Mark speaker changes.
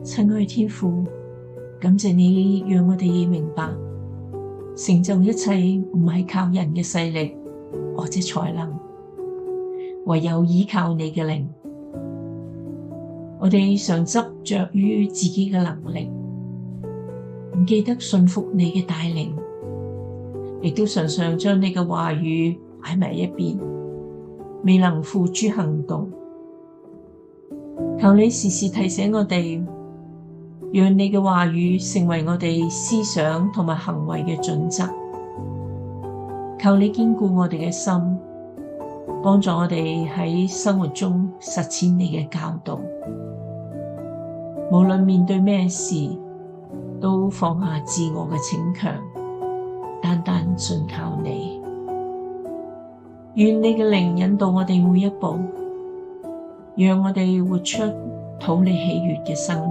Speaker 1: 親愛天父，感謝你讓我哋明白，成就一切唔係靠人嘅勢力或者才能，唯有依靠你嘅靈。我哋常執着於自己嘅能力，唔記得信服你嘅帶領，亦都常常將你嘅話語擺埋一邊，未能付諸行動。求你時時提醒我哋，讓你嘅話語成為我哋思想同埋行為嘅準則。求你堅固我哋嘅心，幫助我哋喺生活中實踐你嘅教導。無論面對咩事，都放下自我嘅逞強，單單信靠你。願你嘅靈引導我哋每一步，讓我哋活出討你喜悅嘅生命。